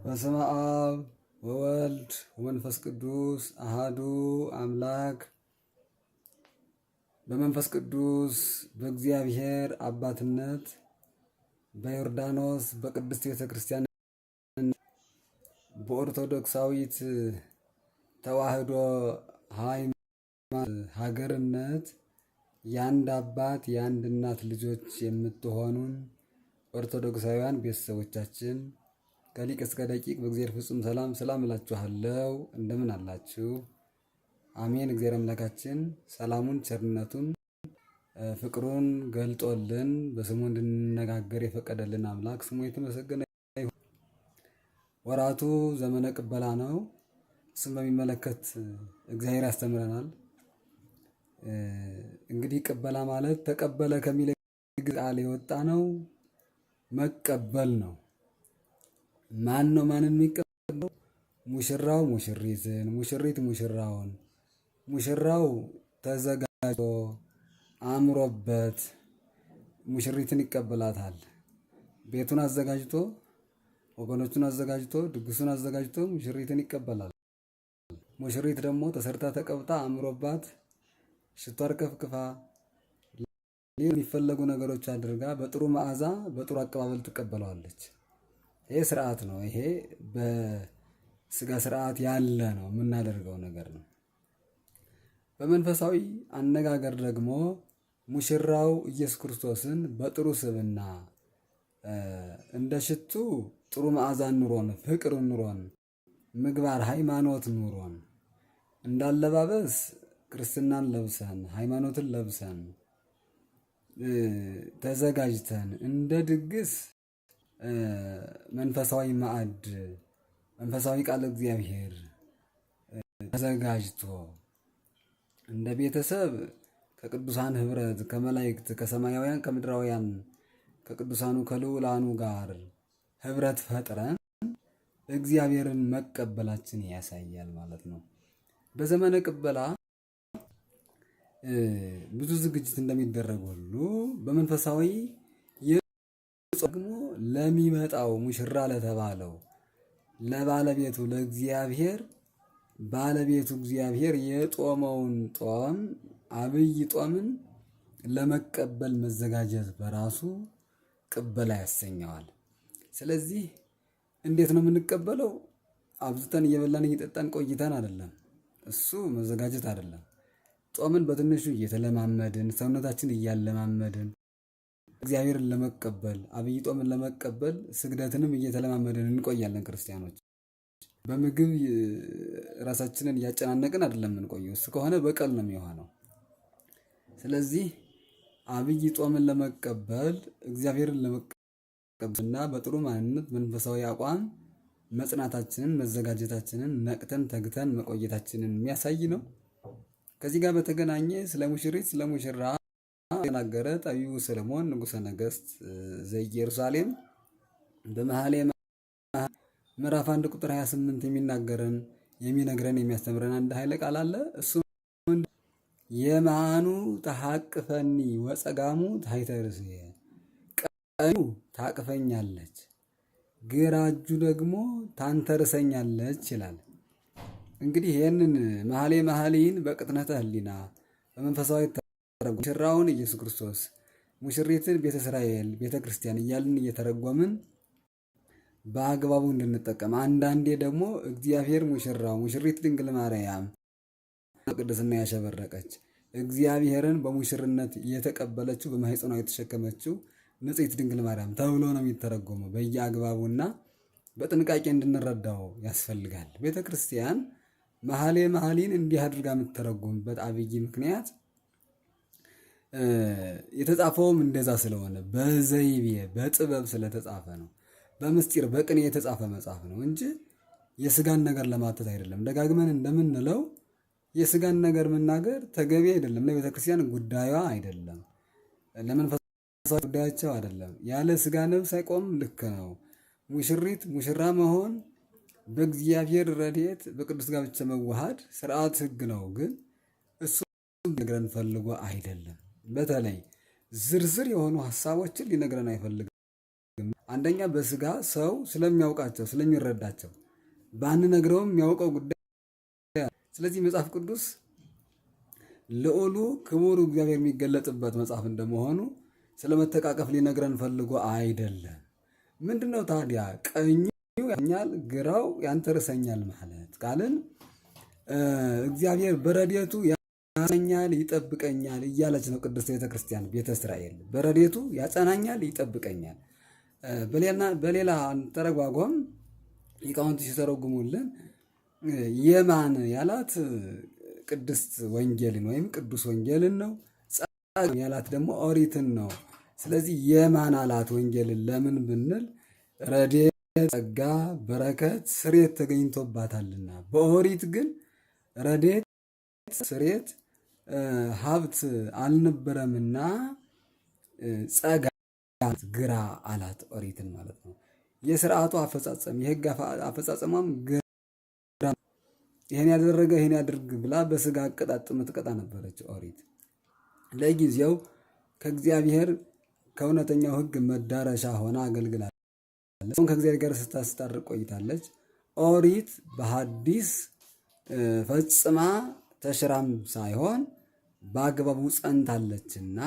በስመ አብ ወወልድ ወመንፈስ ቅዱስ አሃዱ አምላክ። በመንፈስ ቅዱስ በእግዚአብሔር አባትነት በዮርዳኖስ በቅድስት ቤተክርስቲያን በኦርቶዶክሳዊት ተዋህዶ ሃይማኖት ሀገርነት የአንድ አባት የአንድ እናት ልጆች የምትሆኑን ኦርቶዶክሳውያን ቤተሰቦቻችን ከሊቅ እስከ ደቂቅ በእግዚአብሔር ፍጹም ሰላም እላችኋለሁ። እንደምን አላችሁ? አሜን። እግዚአብሔር አምላካችን ሰላሙን፣ ቸርነቱን፣ ፍቅሩን ገልጦልን በስሙ እንድንነጋገር የፈቀደልን አምላክ ስሙ የተመሰገነ ይሁን። ወራቱ ዘመነ ቅበላ ነው። እሱን በሚመለከት እግዚአብሔር ያስተምረናል። እንግዲህ ቅበላ ማለት ተቀበለ ከሚለው ቃል የወጣ ነው። መቀበል ነው። ማን ነው ማንን የሚቀበለው? ሙሽራው ሙሽሪትን፣ ሙሽሪት ሙሽራውን። ሙሽራው ተዘጋጅቶ አምሮበት ሙሽሪትን ይቀበላታል። ቤቱን አዘጋጅቶ፣ ወገኖቹን አዘጋጅቶ፣ ድግሱን አዘጋጅቶ ሙሽሪትን ይቀበላል። ሙሽሪት ደግሞ ተሰርታ ተቀብታ አምሮባት ሽቶ አርከፍክፋ የሚፈለጉ ነገሮች አድርጋ በጥሩ መዓዛ በጥሩ አቀባበል ትቀበለዋለች። ይሄ ስርዓት ነው። ይሄ በስጋ ስርዓት ያለ ነው፣ የምናደርገው ነገር ነው። በመንፈሳዊ አነጋገር ደግሞ ሙሽራው ኢየሱስ ክርስቶስን በጥሩ ስብዕና እንደ ሽቱ ጥሩ መዓዛ ኑሮን፣ ፍቅር ኑሮን፣ ምግባር ሃይማኖት ኑሮን፣ እንዳለባበስ ክርስትናን ለብሰን ሃይማኖትን ለብሰን ተዘጋጅተን እንደ ድግስ መንፈሳዊ ማዕድ መንፈሳዊ ቃል እግዚአብሔር ተዘጋጅቶ እንደ ቤተሰብ ከቅዱሳን ህብረት ከመላእክት ከሰማያውያን ከምድራውያን ከቅዱሳኑ ከልዑላኑ ጋር ህብረት ፈጥረን እግዚአብሔርን መቀበላችን ያሳያል ማለት ነው። በዘመነ ቅበላ ብዙ ዝግጅት እንደሚደረግ ሁሉ በመንፈሳዊ ደግሞ ለሚመጣው ሙሽራ ለተባለው ለባለቤቱ ለእግዚአብሔር ባለቤቱ እግዚአብሔር የጦመውን ጦም አብይ ጦምን ለመቀበል መዘጋጀት በራሱ ቅበላ ያሰኘዋል። ስለዚህ እንዴት ነው የምንቀበለው? አብዝተን እየበላን እየጠጣን ቆይተን አይደለም። እሱ መዘጋጀት አይደለም። ጦምን በትንሹ እየተለማመድን ሰውነታችን እያለማመድን እግዚአብሔርን ለመቀበል አብይ ጦምን ለመቀበል ስግደትንም እየተለማመድን እንቆያለን። ክርስቲያኖች በምግብ ራሳችንን እያጨናነቅን አይደለም የምንቆየው። እሱ ከሆነ በቀል ነው የሚሆነው። ስለዚህ አብይ ጦምን ለመቀበል እግዚአብሔርን ለመቀበልና በጥሩ ማንነት መንፈሳዊ አቋም መጽናታችንን መዘጋጀታችንን ነቅተን ተግተን መቆየታችንን የሚያሳይ ነው። ከዚህ ጋር በተገናኘ ስለ ሙሽሪት ስለ ሙሽራ የተናገረ ጠቢቡ ሰለሞን ንጉሠ ነገሥት ዘኢየሩሳሌም በመኃልየ ምዕራፍ 1 ቁጥር 28 የሚነግረን የሚያስተምረን አንድ ኃይለ ቃል አለ። እሱ የማኑ ተሐቅፈኒ ወጸጋሙ ታሕተ ርእስየ፣ ቀኙ ታቅፈኛለች ግራ እጁ ደግሞ ታንተርሰኛለች ይላል። እንግዲህ ይህንን መኃልይን በቅጥነተ ሕሊና በመንፈሳዊ ሙሽራውን ኢየሱስ ክርስቶስ ሙሽሪትን ቤተ እስራኤል ቤተ ክርስቲያን እያልን እየተረጎምን በአግባቡ እንድንጠቀም፣ አንዳንዴ ደግሞ እግዚአብሔር ሙሽራው ሙሽሪት ድንግል ማርያም ቅድስና ያሸበረቀች እግዚአብሔርን በሙሽርነት የተቀበለችው በማኅፀኗ የተሸከመችው ንጽሕት ድንግል ማርያም ተብሎ ነው የሚተረጎመው። በየአግባቡና በጥንቃቄ እንድንረዳው ያስፈልጋል። ቤተ ክርስቲያን መኃልይን እንዲህ አድርጋ የምትተረጎምበት አብይ ምክንያት የተጻፈውም እንደዛ ስለሆነ በዘይቤ በጥበብ ስለተጻፈ ነው። በምስጢር በቅኔ የተጻፈ መጽሐፍ ነው እንጂ የስጋን ነገር ለማተት አይደለም። ደጋግመን እንደምንለው የስጋን ነገር መናገር ተገቢ አይደለም። ለቤተ ክርስቲያን ጉዳዩዋ አይደለም። ለመንፈሳዊ ጉዳያቸው አይደለም። ያለ ስጋ ነፍስ አይቆም። ልክ ነው። ሙሽሪት ሙሽራ መሆን በእግዚአብሔር ረድኤት በቅዱስ ጋብቻ መዋሃድ ስርዓት ሕግ ነው። ግን እሱ ሊነግረን ፈልጎ አይደለም። በተለይ ዝርዝር የሆኑ ሐሳቦችን ሊነግረን አይፈልግም። አንደኛ በስጋ ሰው ስለሚያውቃቸው ስለሚረዳቸው ባንነግረውም የሚያውቀው ጉዳይ። ስለዚህ መጽሐፍ ቅዱስ ልዑሉ ክቡር እግዚአብሔር የሚገለጥበት መጽሐፍ እንደመሆኑ ስለመተቃቀፍ ሊነግረን ፈልጎ አይደለም። ምንድነው ታዲያ ቀኙ ያኛል ግራው ያንተርሰኛል ማለት ቃልን እግዚአብሔር በረድኤቱ ያጸናኛል ይጠብቀኛል እያለች ነው ቅድስት ቤተክርስቲያን ቤተ እስራኤል። በረድኤቱ ያጸናኛል ይጠብቀኛል። በሌላ ተረጓጓም ሊቃውንቱ ሲተረጉሙልን የማን ያላት ቅድስት ወንጌልን ወይም ቅዱስ ወንጌልን ነው። ጸጋ ያላት ደግሞ ኦሪትን ነው። ስለዚህ የማን አላት ወንጌልን ለምን ብንል ረድኤት፣ ጸጋ፣ በረከት፣ ስሬት ተገኝቶባታልና። በኦሪት ግን ረድኤት፣ ስሬት፣ ሀብት አልነበረምና ጸጋ ግራ አላት ኦሪትን ማለት ነው። የስርዓቱ አፈጻጸም የህግ አፈጻጸሟም ግራ፣ ይሄን ያደረገ ይሄን ያድርግ ብላ በስጋ አቀጣጥ የምትቀጣ ነበረች ኦሪት። ለጊዜው ከእግዚአብሔር ከእውነተኛው ህግ መዳረሻ ሆና አገልግላለች። ከእግዚአብሔር ጋር ስታስታርቅ ቆይታለች። ኦሪት በሐዲስ ፈጽማ ተሽራም ሳይሆን በአግባቡ ጸንታለችና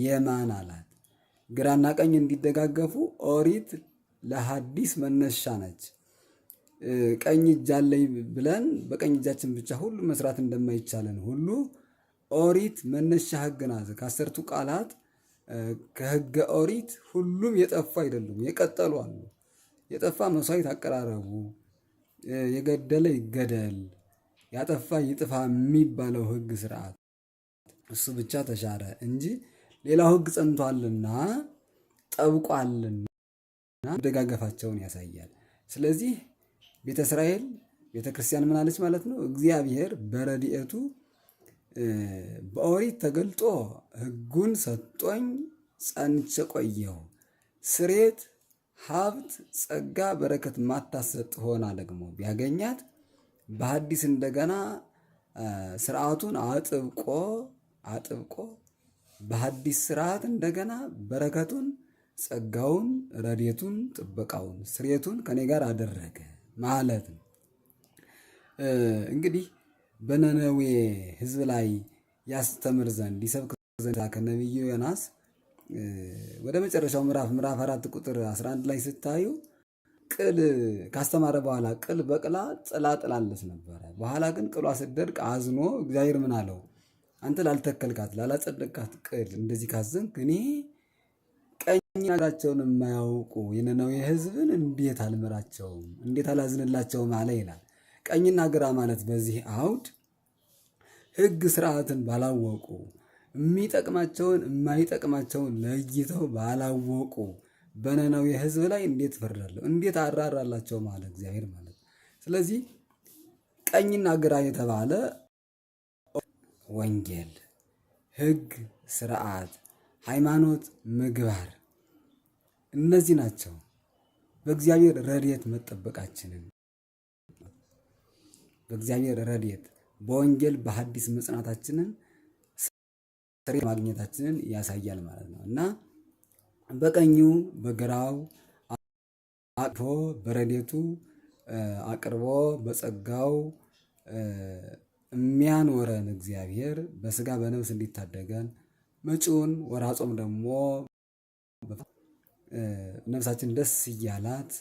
የማን አላት። ግራና ቀኝ እንዲደጋገፉ ኦሪት ለሐዲስ መነሻ ነች። ቀኝ እጅ አለኝ ብለን በቀኝ እጃችን ብቻ ሁሉ መስራት እንደማይቻለን ሁሉ ኦሪት መነሻ ህግ ናት። ከአሰርቱ ቃላት ከህገ ኦሪት ሁሉም የጠፉ አይደሉም፣ የቀጠሉ አሉ። የጠፋ መስዋዕት አቀራረቡ፣ የገደለ ይገደል፣ ያጠፋ ይጥፋ የሚባለው ህግ ስርዓት እሱ ብቻ ተሻረ እንጂ ሌላው ህግ ጸንቷልና ጠብቋልና መደጋገፋቸውን ያሳያል። ስለዚህ ቤተ እስራኤል ቤተ ክርስቲያን ምን አለች ማለት ነው? እግዚአብሔር በረድኤቱ በኦሪት ተገልጦ ህጉን ሰጥቶኝ ጸንቼ ቆየሁ። ስሬት፣ ሀብት፣ ጸጋ፣ በረከት ማታሰጥ ሆና ደግሞ ቢያገኛት በሐዲስ እንደገና ስርዓቱን አጥብቆ በሐዲስ ስርዓት እንደገና በረከቱን፣ ጸጋውን፣ ረድኤቱን፣ ጥበቃውን፣ ስሬቱን ከኔ ጋር አደረገ ማለት ነው። እንግዲህ በነነዌ ህዝብ ላይ ያስተምር ዘንድ ይሰብክ ዘንድ ከነቢዩ ዮናስ ወደ መጨረሻው ምዕራፍ 4 ቁጥር 11 ላይ ስታዩ ቅል ካስተማረ በኋላ ቅል በቅላ ጥላ ጥላለች ነበረ። በኋላ ግን ቅሏ ስትደርቅ አዝኖ እግዚአብሔር ምን አለው? አንተ ላልተከልካት ላላጸደቅካት ቅል እንደዚህ ካዘንክ እኔ ቀኝና ግራቸውን የማያውቁ የነነዌ ህዝብን እንዴት አልምራቸውም? እንዴት አላዝንላቸውም አለ ይላል። ቀኝና ግራ ማለት በዚህ አውድ ህግ ስርዓትን ባላወቁ የሚጠቅማቸውን የማይጠቅማቸውን ለይተው ባላወቁ በነነዌ ህዝብ ላይ እንዴት እፈርዳለሁ? እንዴት አራራላቸው ማለት እግዚአብሔር ማለት። ስለዚህ ቀኝና ግራ የተባለ ወንጌል፣ ህግ፣ ስርዓት፣ ሃይማኖት፣ ምግባር እነዚህ ናቸው በእግዚአብሔር ረድኤት መጠበቃችንን በእግዚአብሔር ረድኤት በወንጌል በሐዲስ መጽናታችንን ስሬት ማግኘታችንን ያሳያል ማለት ነው። እና በቀኙ በግራው አቅፎ በረድኤቱ አቅርቦ በጸጋው የሚያኖረን እግዚአብሔር በስጋ በነፍስ እንዲታደገን መጪውን ወርኃ ጾም ደግሞ ነፍሳችን ደስ እያላት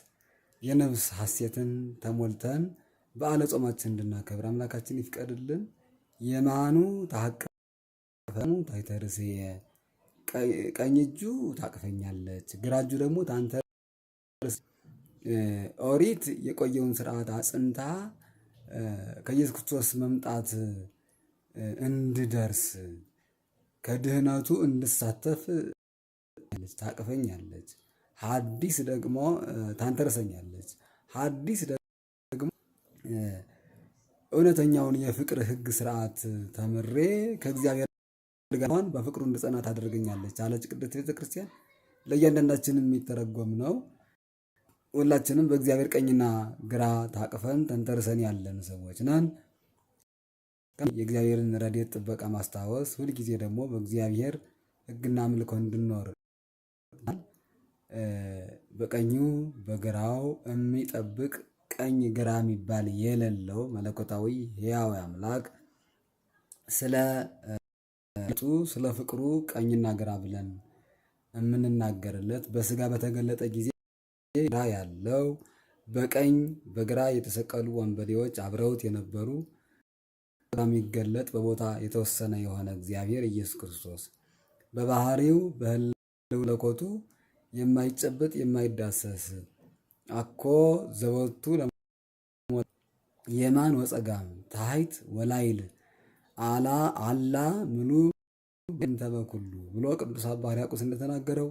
የነፍስ ሐሴትን ተሞልተን በዓለ ጾማችን እንድናከብር አምላካችን ይፍቀድልን። የማኑ ታቀፈሙ ታይተርስየ ቀኝ እጁ ታቅፈኛለች፣ ግራ እጁ ደግሞ ታንተርስ። ኦሪት የቆየውን ስርዓት አጽንታ ከኢየሱስ ክርስቶስ መምጣት እንድደርስ ከድህነቱ እንድሳተፍ ታቅፈኛለች። ሐዲስ ደግሞ ታንተርሰኛለች። ሐዲስ ደግሞ እውነተኛውን የፍቅር ህግ ስርዓት ተምሬ ከእግዚአብሔር ጋር በፍቅሩ እንድጸና ታደርገኛለች አለች ቅድስት ቤተክርስቲያን። ለእያንዳንዳችን የሚተረጎም ነው። ሁላችንም በእግዚአብሔር ቀኝና ግራ ታቅፈን ተንተርሰን ያለን ሰዎች ነን። የእግዚአብሔርን ረድኤት ጥበቃ ማስታወስ፣ ሁልጊዜ ደግሞ በእግዚአብሔር ህግና አምልኮ እንድንኖር በቀኙ በግራው የሚጠብቅ ቀኝ ግራ የሚባል የሌለው መለኮታዊ ሕያው አምላክ ስለ ፍቅሩ ቀኝና ግራ ብለን የምንናገርለት በስጋ በተገለጠ ጊዜ ግራ ያለው በቀኝ በግራ የተሰቀሉ ወንበዴዎች አብረውት የነበሩ የሚገለጥ በቦታ የተወሰነ የሆነ እግዚአብሔር ኢየሱስ ክርስቶስ በባህሪው በመለኮቱ የማይጨበጥ የማይዳሰስ አኮ ዘወቱ የማን ወጸጋም ታሕት ወላይል አላ ምሉ እንተበኩሉ ብሎ ቅዱስ አባ ሕርያቆስ እንደተናገረው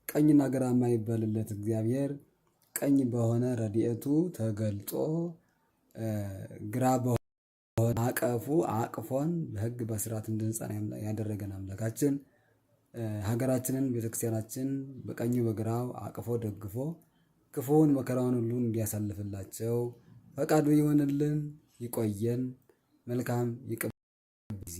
ቀኝና ግራ የማይባልለት እግዚአብሔር ቀኝ በሆነ ረድኤቱ ተገልጦ ግራ በሆነ አቀፉ አቅፎን በሕግ በስርዓት እንድንጸና ያደረገን አምላካችን ሀገራችንን ቤተክርስቲያናችን በቀኙ በግራው አቅፎ ደግፎ ክፉውን መከራውን ሁሉ እንዲያሳልፍላቸው ፈቃዱ ይሆንልን። ይቆየን። መልካም ጊዜ